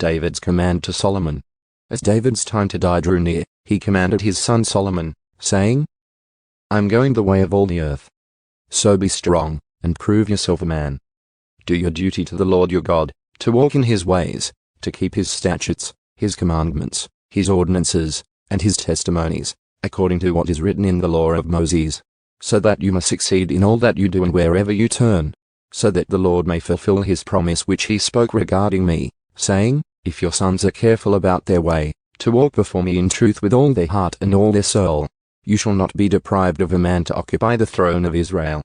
David's command to Solomon. As David's time to die drew near, he commanded his son Solomon, saying, I am going the way of all the earth. So be strong, and prove yourself a man. Do your duty to the Lord your God, to walk in his ways, to keep his statutes, his commandments, his ordinances, and his testimonies, according to what is written in the law of Moses, so that you may succeed in all that you do and wherever you turn, so that the Lord may fulfill his promise which he spoke regarding me, saying, If your sons are careful about their way, to walk before me in truth with all their heart and all their soul, you shall not be deprived of a man to occupy the throne of Israel.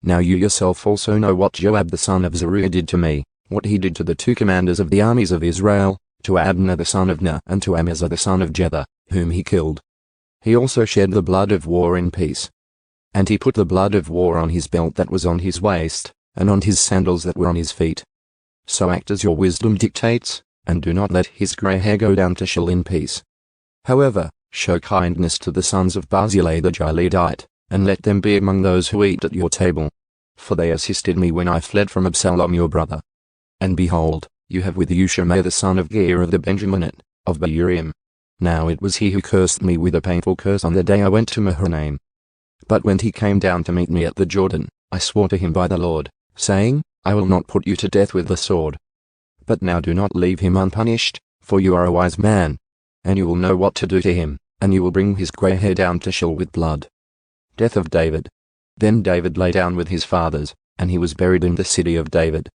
Now you yourself also know what Joab the son of Zeruiah did to me, what he did to the two commanders of the armies of Israel, to Abner the son of Ner and to Amasa the son of Jether, whom he killed. He also shed the blood of war in peace. And he put the blood of war on his belt that was on his waist, and on his sandals that were on his feet. So act as your wisdom dictates, and do not let his grey hair go down to Sheol in peace. However, show kindness to the sons of Barzillai the Gileadite, and let them be among those who eat at your table. For they assisted me when I fled from Absalom your brother. And behold, you have with you Shimei the son of Gera the Benjaminite, of Bahurim. Now it was he who cursed me with a painful curse on the day I went to Mahanaim. But when he came down to meet me at the Jordan, I swore to him by the Lord, saying, I will not put you to death with the sword. But now do not leave him unpunished, for you are a wise man, and you will know what to do to him, and you will bring his grey hair down to Sheol with blood. Death of David. Then David lay down with his fathers, and he was buried in the city of David.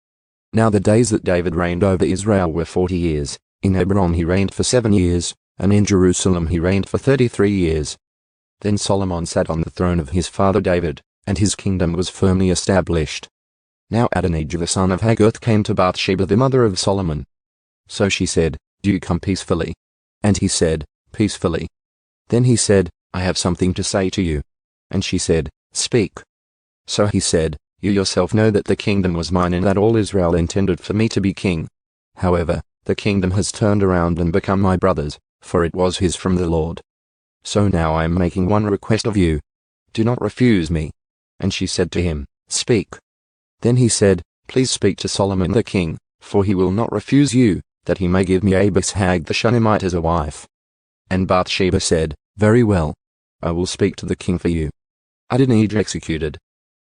Now the days that David reigned over Israel were 40 years, in Hebron he reigned for 7 years, and in Jerusalem he reigned for 33 years. Then Solomon sat on the throne of his father David, and his kingdom was firmly established. Now Adonijah the son of Haggith came to Bathsheba the mother of Solomon. So she said, Do you come peacefully? And he said, Peacefully. Then he said, I have something to say to you. And she said, Speak. So he said, You yourself know that the kingdom was mine and that all Israel intended for me to be king. However, the kingdom has turned around and become my brother's, for it was his from the Lord. So now I am making one request of you. Do not refuse me. And she said to him, Speak. Then he said, Please speak to Solomon the king, for he will not refuse you, that he may give me Abishag the Shunammite as a wife. And Bathsheba said, Very well. I will speak to the king for you. Adonijah executed.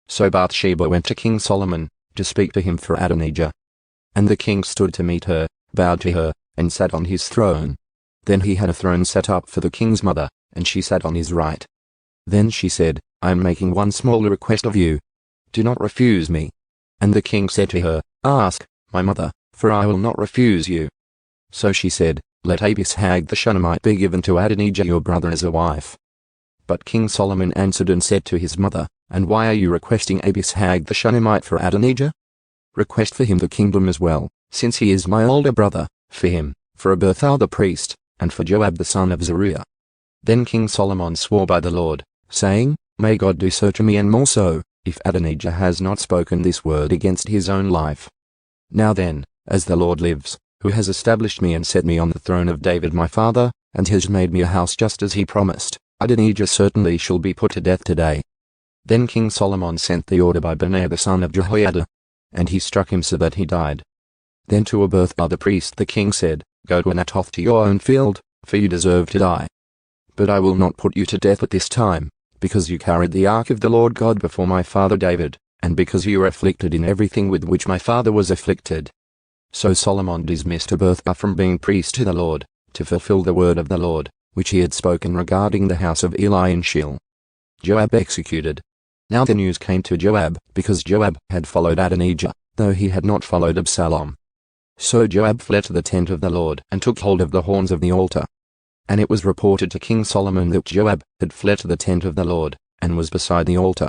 So Bathsheba went to King Solomon, to speak to him for Adonijah. And the king stood to meet her, bowed to her, and sat on his throne. Then he had a throne set up for the king's mother, and she sat on his right. Then she said, I am making one small request of you. Do not refuse me. And the king said to her, Ask, my mother, for I will not refuse you. So she said, Let Abishag the Shunammite be given to Adonijah your brother as a wife. But King Solomon answered and said to his mother, And why are you requesting Abishag the Shunammite for Adonijah? Request for him the kingdom as well, since he is my older brother, for him, for Abiathar the priest, and for Joab the son of Zeruiah. Then King Solomon swore by the Lord, saying, May God do so to me and more so, if Adonijah has not spoken this word against his own life. Now then, as the Lord lives, who has established me and set me on the throne of David my father, and has made me a house just as he promised, Adonijah certainly shall be put to death today. Then King Solomon sent the order by Benaiah the son of Jehoiada, and he struck him so that he died. Then to Abiathar the priest the king said, Go to Anathoth to your own field, for you deserve to die. But I will not put you to death at this time, because you carried the ark of the Lord God before my father David, and because you were afflicted in everything with which my father was afflicted. So Solomon dismissed Abiathar from being priest to the Lord, to fulfill the word of the Lord, which he had spoken regarding the house of Eli in Sheol. Joab executed. Now the news came to Joab, because Joab had followed Adonijah, though he had not followed Absalom. So Joab fled to the tent of the Lord and took hold of the horns of the altar. And it was reported to King Solomon that Joab had fled to the tent of the Lord, and was beside the altar.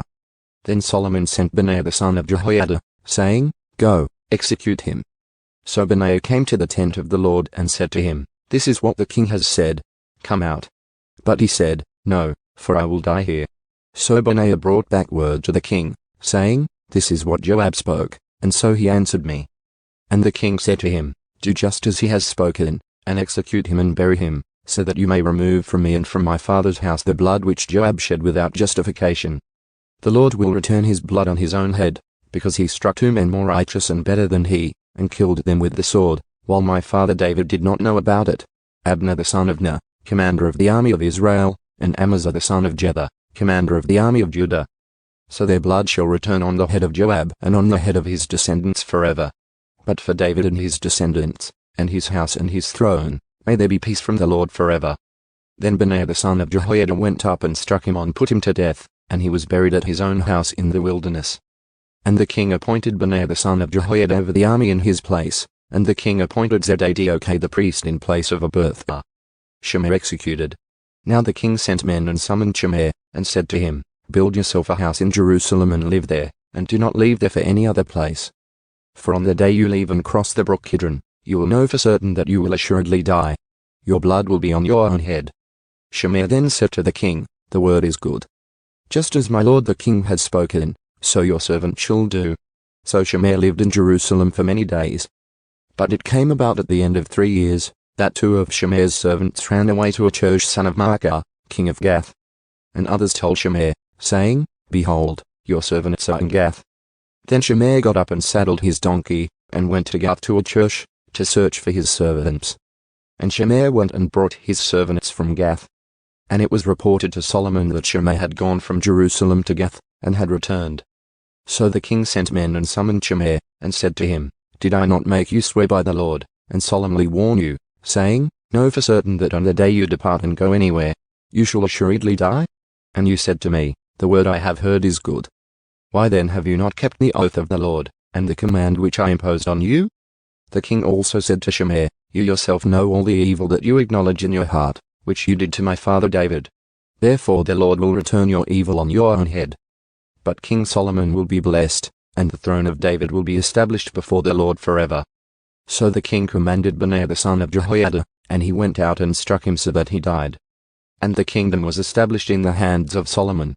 Then Solomon sent Benaiah the son of Jehoiada, saying, Go, execute him. So Benaiah came to the tent of the Lord and said to him, This is what the king has said. Come out. But he said, No, for I will die here. So Benaiah brought back word to the king, saying, This is what Joab spoke, and so he answered me. And the king said to him, Do just as he has spoken, and execute him and bury him, so that you may remove from me and from my father's house the blood which Joab shed without justification. The Lord will return his blood on his own head, because he struck 2 men more righteous and better than he, and killed them with the sword, while my father David did not know about it. Abner the son of Ner, commander of the army of Israel, and Amasa the son of Jether, commander of the army of Judah. So their blood shall return on the head of Joab and on the head of his descendants forever. But for David and his descendants, and his house and his throne, may there be peace from the Lord forever. Then Benaiah the son of Jehoiada went up and struck him and put him to death, and he was buried at his own house in the wilderness. And the king appointed Benaiah the son of Jehoiada over the army in his place, and the king appointed Zadok the priest in place of Abner. Shimei executed. Now the king sent men and summoned Shimei, and said to him, Build yourself a house in Jerusalem and live there, and do not leave there for any other place. For on the day you leave and cross the brook Kidron, you will know for certain that you will assuredly die. Your blood will be on your own head. Shimei then said to the king, The word is good. Just as my lord the king has spoken, so your servant shall do. So Shimei lived in Jerusalem for many days. But it came about at the end of 3 years, that 2 of Shimei's servants ran away to Achish son of Maacah, king of Gath. And others told Shimei, saying, Behold, your servants are in Gath. Then Shimei got up and saddled his donkey, and went to Gath to Achish, to search for his servants. And Shimei went and brought his servants from Gath. And it was reported to Solomon that Shimei had gone from Jerusalem to Gath, and had returned. So the king sent men and summoned Shimei, and said to him, Did I not make you swear by the Lord, and solemnly warn you, saying, Know for certain that on the day you depart and go anywhere, you shall assuredly die? And you said to me, The word I have heard is good. Why then have you not kept the oath of the Lord, and the command which I imposed on you? The king also said to Shimei, You yourself know all the evil that you acknowledge in your heart, which you did to my father David. Therefore the Lord will return your evil on your own head. But King Solomon will be blessed, and the throne of David will be established before the Lord forever. So the king commanded Benaiah the son of Jehoiada, and he went out and struck him so that he died. And the kingdom was established in the hands of Solomon.